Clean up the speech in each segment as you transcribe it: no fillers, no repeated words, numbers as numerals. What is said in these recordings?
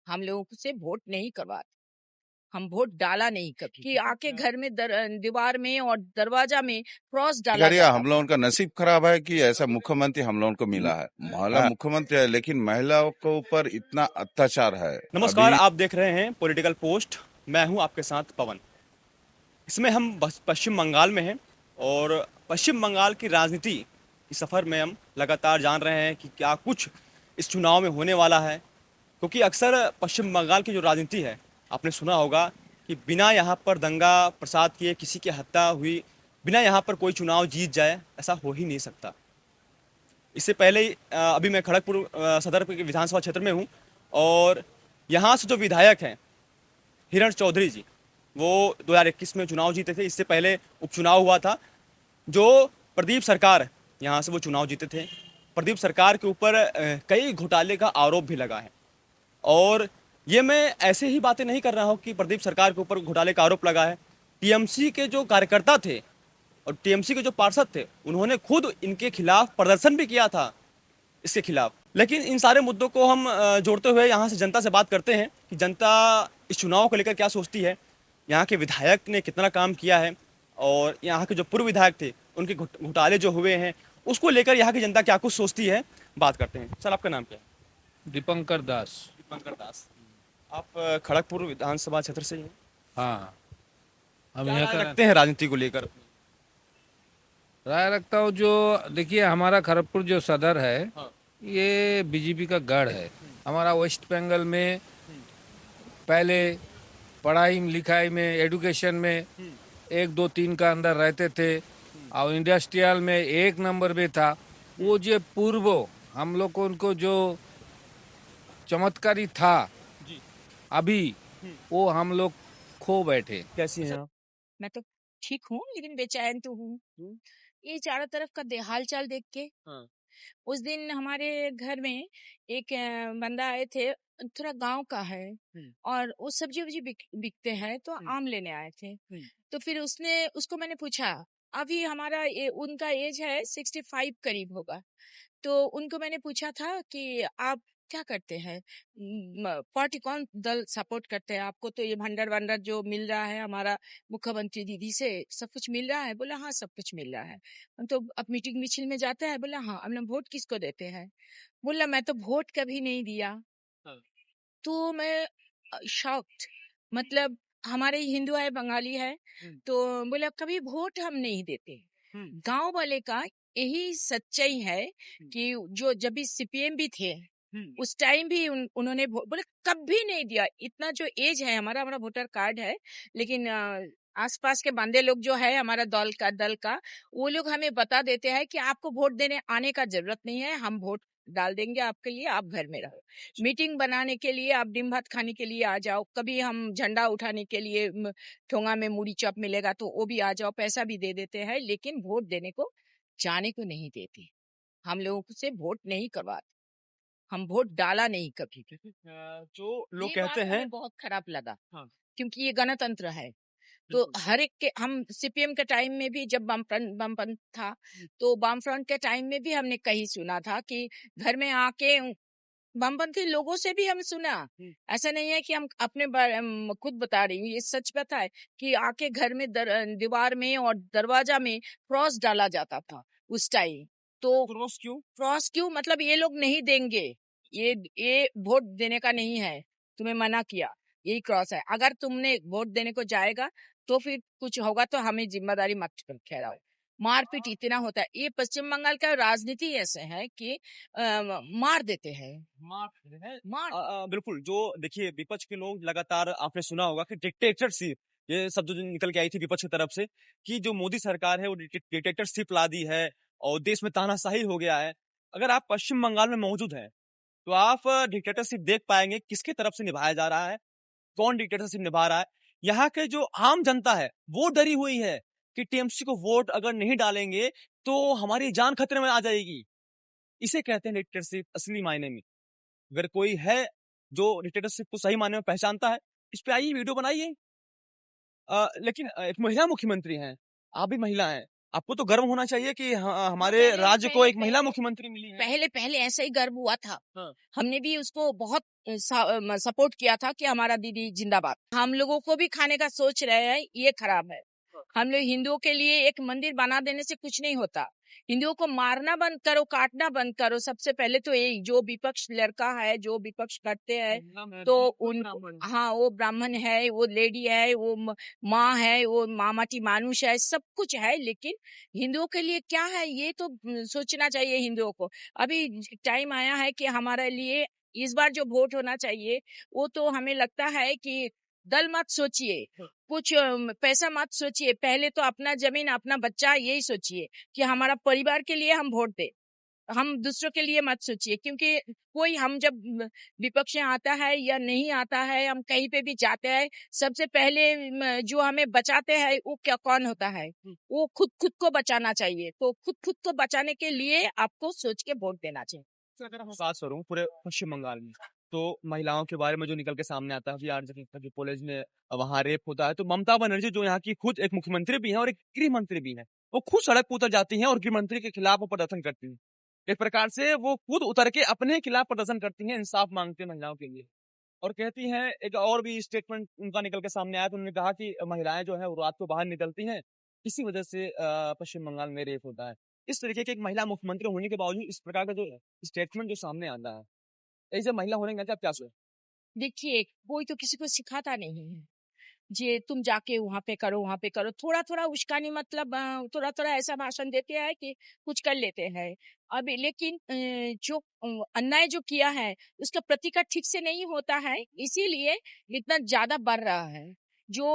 हम लोगों से वोट नहीं करवाते, हम वोट डाला नहीं कभी कि आके घर में दीवार में और दरवाजा में क्रॉस डाला खैरिया जाता हम लोगों का नसीब खराब है कि ऐसा मुख्यमंत्री हम लोगों को मिला है। महिला मुख्यमंत्री है लेकिन महिलाओं के ऊपर इतना अत्याचार है। नमस्कार, आप देख रहे हैं पॉलिटिकल पोस्ट। मैं हूं आपके साथ पवन। इसमें हम पश्चिम बंगाल में हैं और पश्चिम बंगाल की राजनीति की सफ़र में हम लगातार जान रहे हैं कि क्या कुछ इस चुनाव में होने वाला है। क्योंकि अक्सर पश्चिम बंगाल की जो राजनीति है, आपने सुना होगा कि बिना यहाँ पर दंगा प्रसाद किए किसी की हत्या हुई, बिना यहाँ पर कोई चुनाव जीत जाए, ऐसा हो ही नहीं सकता। इससे पहले ही अभी मैं खड़गपुर सदर के विधानसभा क्षेत्र में हूँ और यहाँ से जो विधायक हैं हिरण चौधरी जी, वो 2021 में चुनाव जीते थे। इससे पहले उपचुनाव हुआ था, जो प्रदीप सरकार यहाँ से वो चुनाव जीते थे। प्रदीप सरकार के ऊपर कई घोटाले का आरोप भी लगा है और ये मैं ऐसे ही बातें नहीं कर रहा हूँ कि प्रदीप सरकार के ऊपर घोटाले का आरोप लगा है। टीएमसी के जो कार्यकर्ता थे और टीएमसी के जो पार्षद थे, उन्होंने खुद इनके खिलाफ प्रदर्शन भी किया था इसके खिलाफ। लेकिन इन सारे मुद्दों को हम जोड़ते हुए यहाँ से जनता से बात करते हैं कि जनता इस चुनाव को लेकर क्या सोचती है, यहाँ के विधायक ने कितना काम किया है और यहाँ के जो पूर्व विधायक थे उनके घोटाले जो हुए हैं उसको लेकर यहाँ की जनता क्या कुछ सोचती है, बात करते हैं। सर, आपका नाम क्या है? दीपंकर दास। दीपंकर दास। आप खड़गपुर विधानसभा क्षेत्र से ही हैं? हाँ, हम क्या यहाँ राय का रखते हैं राजनीति को लेकर? राय रखता हूँ। जो देखिए, हमारा खड़गपुर जो सदर है, हाँ। ये बीजेपी का गढ़ है। हमारा वेस्ट बंगाल में पहले पढ़ाई लिखाई में, एजुकेशन में 1 2 3 का अंदर रहते थे और इंडस्ट्रियल में 1 नंबर में था। वो जो पूर्व हम लोग को उनको जो चमत्कारी था जी। अभी वो हम लोग खो बैठे। कैसी हैं आप? मैं तो ठीक हूँ लेकिन बेचैन तो हूँ। ये चारों तरफ का हाल चाल देख के। हाँ। उस दिन हमारे घर में एक बंदा आए थे, थोड़ा गांव का है और वो सब्जी वब्जी बिकते हैं, तो आम लेने आए थे। तो फिर उसको मैंने पूछा, अभी हमारा उनका एज है 65 करीब होगा। तो उनको मैंने पूछा था कि आप क्या करते हैं, पार्टी कौन दल सपोर्ट करते हैं, आपको तो ये भंडार वंडर जो मिल रहा है हमारा मुख्यमंत्री दीदी से सब कुछ मिल रहा है? बोला हाँ सब कुछ मिल रहा है। हम तो अब मीटिंग मिছিল में जाते हैं। बोला हाँ। हम लोग वोट किसको देते हैं? बोला मैं तो वोट कभी नहीं दिया। हाँ। तो मैं शॉक्ड, मतलब हमारे हिंदू है बंगाली है, तो बोला कभी वोट हम नहीं देते। गांव वाले का यही सच्चाई है कि जो जब भी सीपीएम भी थे उस टाइम भी उन्होंने बोले कभी नहीं दिया। इतना जो एज है हमारा वोटर कार्ड है, लेकिन आसपास के बंदे लोग जो है हमारा दल का वो लोग हमें बता देते हैं कि आपको वोट देने आने का जरूरत नहीं है, हम वोट डाल देंगे आपके लिए, आप घर में रहो। मीटिंग बनाने के लिए, आप डिम भात खाने के लिए आ जाओ, कभी हम झंडा उठाने के लिए ठोंगा में मूड़ी चॉप मिलेगा तो वो भी आ जाओ, पैसा भी दे देते हैं, लेकिन वोट देने को जाने को नहीं देते। हम लोगों से वोट नहीं करवाते, हम वोट डाला नहीं कभी। जो लोग ये कहते बात हैं हमें बहुत खराब लगा। हाँ। क्योंकि ये गणतंत्र है, तो हर एक के, हम सीपीएम के टाइम में भी जब वामपंथ था तो वामफ्रंट के टाइम में भी हमने कहीं सुना था कि घर में आके वामपंथी लोगों से भी हम सुना। ऐसा नहीं है कि हम अपने खुद बता रही हूँ, ये सच बात है कि आके घर में दीवार में और दरवाजा में क्रॉस डाला जाता था उस टाइम। तो क्रॉस क्यों? मतलब ये लोग नहीं देंगे, ये वोट देने का नहीं है, तुम्हें मना किया, यही क्रॉस है। अगर तुमने वोट देने को जाएगा तो फिर कुछ होगा तो हमें जिम्मेदारी मत ठहराओ। मारपीट इतना होता है। ये पश्चिम बंगाल का राजनीति ऐसे है कि मार देते हैं। बिल्कुल। जो देखिए, विपक्ष के लोग लगातार, आपने सुना होगा कि डिक्टेटरशिप, ये शब्द जो निकल के आई थी विपक्ष की तरफ से कि जो मोदी सरकार है वो डिक्टेटरशिप ला दी है और देश में तानाशाही हो गया है। अगर आप पश्चिम बंगाल में मौजूद हैं तो आप डिक्टेटरशिप देख पाएंगे किसके तरफ से निभाया जा रहा है, कौन डिक्टेटरशिप निभा रहा है। यहाँ के जो आम जनता है वो डरी हुई है कि टीएमसी को वोट अगर नहीं डालेंगे तो हमारी जान खतरे में आ जाएगी। इसे कहते हैं डिक्टेटरशिप असली मायने में। अगर कोई है जो डिक्टेटरशिप को सही मायने में पहचानता है, इस पे आइए, वीडियो बनाइए। लेकिन एक महिला मुख्यमंत्री हैं, आप भी महिला हैं, आपको तो गर्व होना चाहिए कि हमारे पहले- राज्य को पहले- एक महिला पहले- मुख्यमंत्री मिली है। पहले ऐसा ही गर्व हुआ था। हाँ। हमने भी उसको बहुत सपोर्ट किया था कि हमारा दीदी जिंदाबाद। हम लोगों को भी खाने का सोच रहे हैं, ये खराब है। हम लोग हिंदुओं के लिए एक मंदिर बना देने से कुछ नहीं होता। हिंदुओं को मारना बंद करो, काटना बंद करो। सबसे पहले तो यही, जो विपक्ष लड़का है, जो विपक्ष करते हैं तो हाँ, वो ब्राह्मण है, वो लेडी है, वो माँ है, वो माटी मानुष है, सब कुछ है, लेकिन हिंदुओं के लिए क्या है ये तो सोचना चाहिए हिंदुओं को। अभी टाइम आया है कि हमारे लिए इस बार जो वोट होना चाहिए, वो तो हमें लगता है कि दल मत सोचिए, कुछ पैसा मत सोचिए, पहले तो अपना जमीन, अपना बच्चा, यही सोचिए कि हमारा परिवार के लिए हम वोट दे। हम दूसरों के लिए मत सोचिए, क्योंकि कोई हम जब विपक्ष में आता है या नहीं आता है, हम कहीं पे भी जाते हैं, सबसे पहले जो हमें बचाते हैं वो क्या, कौन होता है? वो खुद को बचाना चाहिए। तो खुद को बचाने के लिए आपको सोच के वोट देना चाहिए। अगर हम बात करूं पूरे पश्चिम बंगाल में, तो महिलाओं के बारे में जो निकल के सामने आता है कि यार जो कॉलेज में वहाँ रेप होता है, तो ममता बनर्जी जो यहाँ की खुद एक मुख्यमंत्री भी हैं और एक गृह मंत्री भी हैं, वो खुद सड़क पर उतर जाती हैं और गृह मंत्री के खिलाफ वो प्रदर्शन करती हैं। एक प्रकार से वो खुद उतर के अपने खिलाफ प्रदर्शन करती हैं, इंसाफ मांगती हैं महिलाओं के लिए। और कहती हैं, एक और भी स्टेटमेंट उनका निकल के सामने आया, तो उन्होंने कहा कि महिलाएं जो है वो रात को बाहर निकलती हैं, इसी वजह से पश्चिम बंगाल में रेप होता है। इस तरीके के एक महिला मुख्यमंत्री होने के बावजूद इस प्रकार का जो स्टेटमेंट जो सामने आता है, ऐसे महिला होने के नाते आप क्या सोच? देखिए, कोई तो किसी को सिखाता नहीं है जे तुम जाके वहां पे करो, वहां पे करो। थोड़ा थोड़ा उश्कानी, मतलब थोड़ा थोड़ा ऐसा भाषण देते हैं कि कुछ कर लेते हैं। अभी लेकिन जो अन्याय जो किया है उसका प्रतिकार ठीक से नहीं होता है, इसीलिए इतना ज्यादा बढ़ रहा है। जो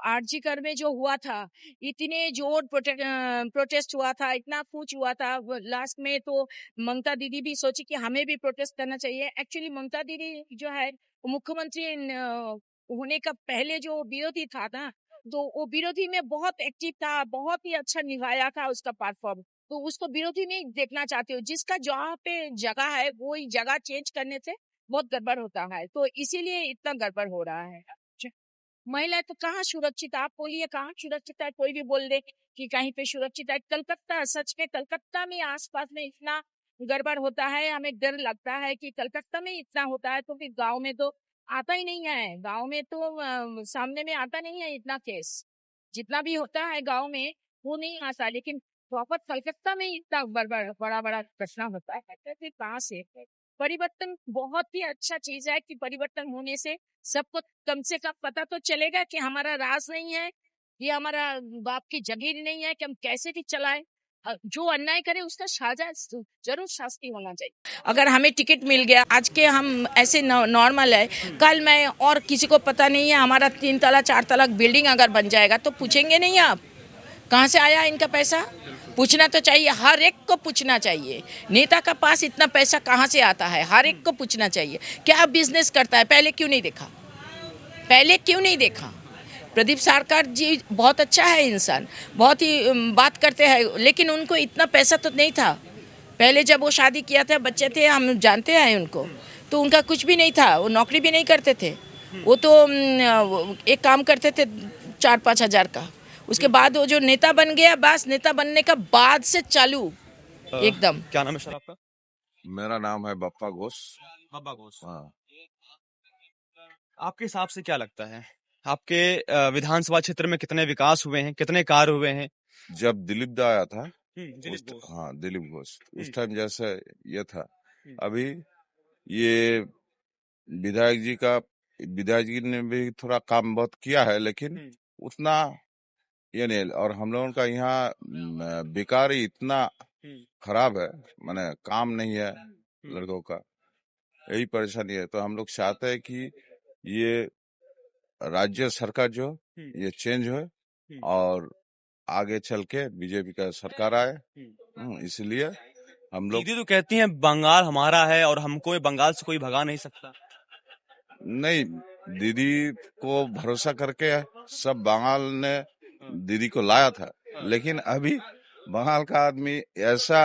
आरजीकर में जो हुआ था, इतने जोर प्रोटेस्ट हुआ था, इतना कुछ हुआ था, लास्ट में तो ममता दीदी भी सोची कि हमें भी प्रोटेस्ट करना चाहिए। एक्चुअली ममता दीदी जो है मुख्यमंत्री होने का पहले जो विरोधी था ना, तो वो विरोधी में बहुत एक्टिव था, बहुत ही अच्छा निभाया था उसका परफॉर्म। तो उसको विरोधी में देखना चाहते हो, जिसका जहाँ पे जगह है वो जगह चेंज करने से बहुत गड़बड़ होता है, तो इसीलिए इतना गड़बड़ हो रहा है। महिला तो कहाँ सुरक्षित, आप बोलिए कहाँ सुरक्षित है? कोई भी बोल दे कि कहीं पे सुरक्षित है। कलकत्ता, सच में कलकत्ता में आसपास में इतना गड़बड़ होता है, हमें डर लगता है कि कलकत्ता में इतना होता है तो फिर गांव में तो आता ही नहीं है। गांव में तो सामने में आता नहीं है इतना केस, जितना भी होता है गांव में वो नहीं आता, लेकिन प्रॉपर कलकत्ता में इतना बड़ा बड़ा घटना होता है। फिर कहाँ से? परिवर्तन बहुत ही अच्छा चीज है कि परिवर्तन होने से सबको कम से कम पता तो चलेगा कि हमारा राज नहीं है, ये हमारा बाप की जगीर नहीं है कि हम कैसे भी चलाएं। जो अन्याय करे उसका साजा जरूर शास्ति होना चाहिए। अगर हमें टिकट मिल गया, आज के हम ऐसे नॉर्मल है, कल मैं और किसी को पता नहीं है, हमारा 3 तला 4 तला बिल्डिंग अगर बन जाएगा तो पूछेंगे नहीं आप कहाँ से आया इनका पैसा? पूछना तो चाहिए, हर एक को पूछना चाहिए। नेता का पास इतना पैसा कहाँ से आता है, हर एक को पूछना चाहिए। क्या बिजनेस करता है, पहले क्यों नहीं देखा? पहले क्यों नहीं देखा? प्रदीप सरकार जी बहुत अच्छा है इंसान, बहुत ही बात करते हैं, लेकिन उनको इतना पैसा तो नहीं था। पहले जब वो शादी किया था, बच्चे थे, हम जानते हैं उनको, तो उनका कुछ भी नहीं था, वो नौकरी भी नहीं करते थे। वो तो एक काम करते थे 4-5 हजार का। उसके बाद वो जो नेता बन गया, बस नेता बनने का बाद से चालू एकदम। क्या नाम है सर आपका? मेरा नाम है बप्पा घोष। बप्पा घोष। हाँ। आपके हिसाब से क्या लगता है, आपके विधानसभा क्षेत्र में कितने विकास हुए हैं, कितने कार्य हुए हैं? जब दिलीप दा आया था, दिलीप घोष। हाँ दिलीप घोष, उस टाइम जैसे ये था, अभी ये विधायक जी ने भी थोड़ा काम बहुत किया है, लेकिन उतना ये नहीं। और हम लोगों का यहाँ बेकार ही इतना खराब है, माने काम नहीं है लड़कों का, यही परेशानी है। तो हम लोग चाहते हैं कि ये राज्य सरकार जो ये चेंज हो और आगे चल के बीजेपी का सरकार आए। इसलिए हम लोग, दीदी तो कहती हैं बंगाल हमारा है और हमको बंगाल से कोई भगा नहीं सकता। नहीं, दीदी को भरोसा करके सब बंगाल ने दीदी को लाया था, लेकिन अभी बंगाल का आदमी ऐसा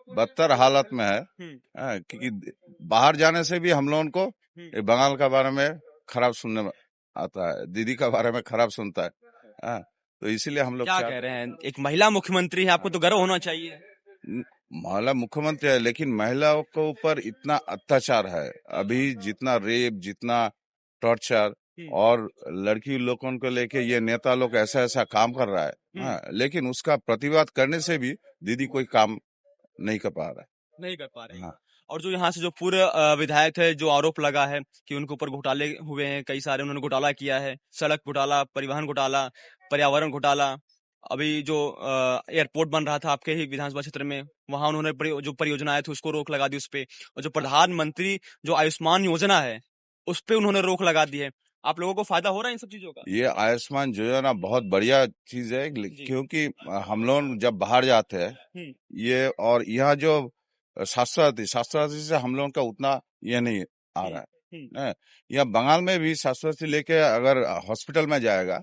बदतर हालत में है, क्योंकि बाहर जाने से भी हम लोगों को ये बंगाल के बारे में खराब सुनने में आता है, दीदी का बारे में खराब सुनता है। तो इसीलिए हम लोग क्या कह रहे हैं, एक महिला मुख्यमंत्री है, आपको तो गर्व होना चाहिए। महिला मुख्यमंत्री है, लेकिन महिलाओं के ऊपर इतना अत्याचार है अभी, जितना रेप, जितना टॉर्चर, और लड़की लोगों को लेके ये नेता लोग ऐसा ऐसा काम कर रहा है। हाँ, लेकिन उसका प्रतिवाद करने से भी दीदी कोई काम नहीं कर पा रहा है। नहीं कर पा रहे। हाँ। और जो यहाँ से जो पूर्व विधायक है, जो आरोप लगा है कि उनके ऊपर घोटाले हुए हैं, कई सारे उन्होंने घोटाला किया है, सड़क घोटाला, परिवहन घोटाला, पर्यावरण घोटाला। अभी जो एयरपोर्ट बन रहा था आपके ही विधानसभा क्षेत्र में, वहां उन्होंने जो परियोजनाएं थी उसको रोक लगा दी उस पे, और जो प्रधानमंत्री जो आयुष्मान योजना है उस पे उन्होंने रोक लगा दी है। आप लोगों को फायदा हो रहा है इन सब चीजों का? ये आयुष्मान योजना बहुत बढ़िया चीज है, क्योंकि हम लोग जब बाहर जाते हैं ये, और यहाँ जो शास्त्रार्थी से हम लोगों का उतना ये नहीं आ रहा है। यहाँ बंगाल में भी शास्त्रार्थी लेके अगर हॉस्पिटल में जाएगा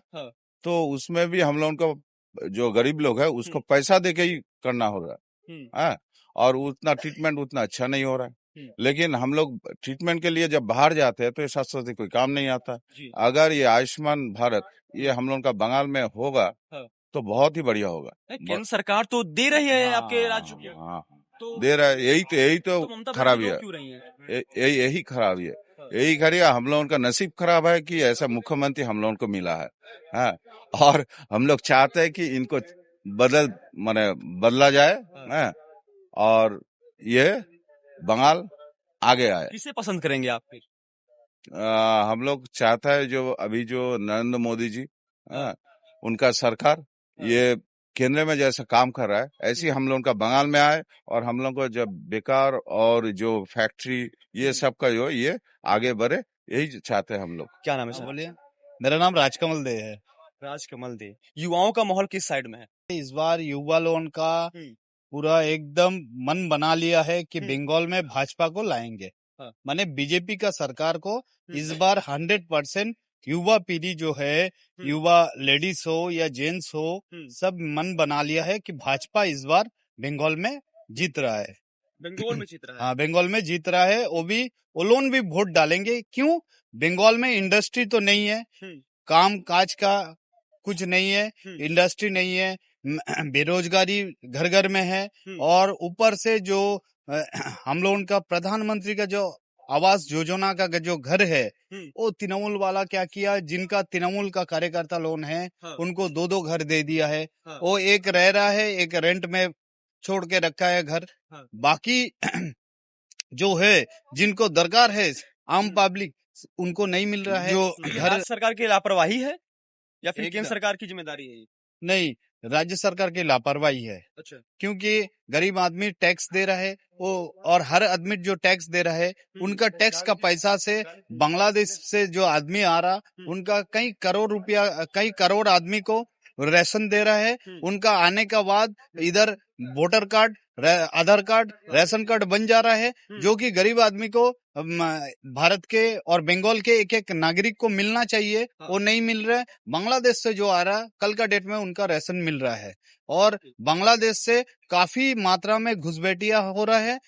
तो उसमें भी हम लोगों को जो गरीब लोग है उसको पैसा दे के ही करना हो रहा है, और उतना ट्रीटमेंट उतना अच्छा नहीं हो रहा है। लेकिन हम लोग ट्रीटमेंट के लिए जब बाहर जाते हैं तो ये शास्त्रार्थी कोई काम नहीं आता। अगर ये आयुष्मान भारत ये हम लोग का बंगाल में होगा तो बहुत ही बढ़िया होगा। केंद्र सरकार तो दे रही है आपके राज्य को। हाँ, तो दे रहा है, यही तो खराबी है, यही खराबी है, यही खराबी। हम लोगों का नसीब खराब है कि ऐसा मुख्यमंत्री हम लोगों को मिला है। हाँ, और हम लोग चाहते हैं कि इनको बदला जाए, और ये बंगाल आगे आए। किसे पसंद करेंगे आप फिर? हम लोग चाहता है जो अभी जो नरेंद्र मोदी जी, उनका सरकार ये केंद्र में जैसा काम कर रहा है ऐसे हम लोगों का बंगाल में आए, और हम लोग को जब बेकार और जो फैक्ट्री ये सब का जो ये आगे बढ़े, यही चाहते हैं हम लोग। क्या नाम है सर? बोलिए। मेरा नाम राजकमल दे है। राजकमल दे। युवाओं का माहौल किस साइड में है इस बार? युवा लोन का पूरा एकदम मन बना लिया है कि बंगाल में भाजपा को लाएंगे। माने बीजेपी का सरकार को इस बार 100% युवा पीढ़ी जो है, युवा लेडीज हो या जेंट्स हो, सब मन बना लिया है कि भाजपा इस बार बंगाल में जीत रहा है। बंगाल में जीत रहा है? हाँ, बंगाल में जीत रहा है। वो लोग भी वोट डालेंगे। क्यों? बंगाल में इंडस्ट्री तो नहीं है, काम काज का कुछ नहीं है, इंडस्ट्री नहीं है, बेरोजगारी घर घर में है, और ऊपर से जो हम लोगों का प्रधानमंत्री का जो आवास योजना का जो घर है वो तृणमूल वाला क्या किया, जिनका तृणमूल का कार्यकर्ता लोन है उनको 2-2 घर दे दिया है। वो एक रह रहा है, एक रेंट में छोड़ के रखा है घर। बाकी जो है जिनको दरकार है आम पब्लिक उनको नहीं मिल रहा है। जो राज्य सरकार की लापरवाही है या फिर केंद्र सरकार की जिम्मेदारी है? नहीं, राज्य सरकार की लापरवाही है। अच्छा। क्योंकि गरीब आदमी टैक्स दे रहा है वो, और हर आदमी जो टैक्स दे रहा है उनका टैक्स का पैसा से बांग्लादेश से जो आदमी आ रहा उनका कई करोड़ रुपया, कई करोड़ आदमी को राशन दे रहा है। उनका आने का बाद इधर वोटर कार्ड, आधार कार्ड, राशन कार्ड बन जा रहा है, जो कि गरीब आदमी को भारत के और बंगाल के एक एक नागरिक को मिलना चाहिए, वो नहीं मिल रहा है। बांग्लादेश से जो आ रहा है कल का डेट में उनका राशन मिल रहा है, और बांग्लादेश से काफी मात्रा में घुसपैठिया हो रहा है।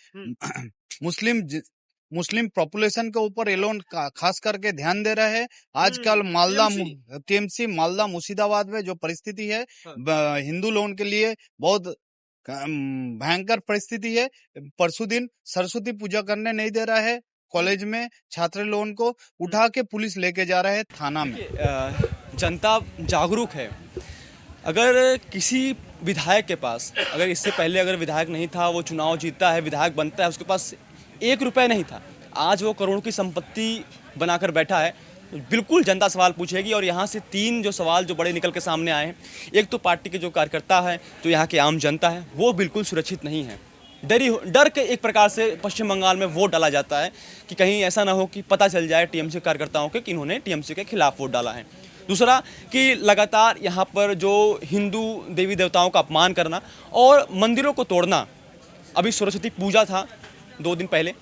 मुस्लिम पॉपुलेशन के ऊपर ये लोग खास करके ध्यान दे रहा है। आजकल मालदा टीएमसी मालदा मुर्शिदाबाद में जो परिस्थिति है हिंदू लोगों के लिए बहुत भयंकर परिस्थिति है। परसों दिन सरस्वती पूजा करने नहीं दे रहा है, कॉलेज में छात्र लोगों को उठा के पुलिस लेके जा रहा है थाना में। जनता जागरूक है। अगर किसी विधायक के पास, अगर इससे पहले अगर विधायक नहीं था, वो चुनाव जीतता है, विधायक बनता है, उसके पास 1 रुपया नहीं था, आज वो करोड़ों की संपत्ति बनाकर बैठा है, बिल्कुल जनता सवाल पूछेगी। और यहाँ से 3 जो सवाल जो बड़े निकल के सामने आए हैं, एक तो पार्टी के जो कार्यकर्ता है, जो यहाँ के आम जनता है, वो बिल्कुल सुरक्षित नहीं है। डर के एक प्रकार से पश्चिम बंगाल में वोट डाला जाता है कि कहीं ऐसा ना हो कि पता चल जाए टीएमसी कार्यकर्ताओं के कि इन्होंने टीएमसी के खिलाफ वोट डाला है। दूसरा कि लगातार यहाँ पर जो हिंदू देवी देवताओं का अपमान करना और मंदिरों को तोड़ना। अभी सरस्वती पूजा था 2 दिन पहले,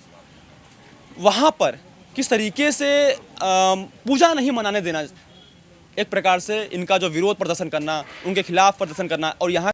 वहाँ पर किस तरीके से पूजा नहीं मनाने देना, एक प्रकार से इनका जो विरोध प्रदर्शन करना, उनके खिलाफ प्रदर्शन करना, और यहाँ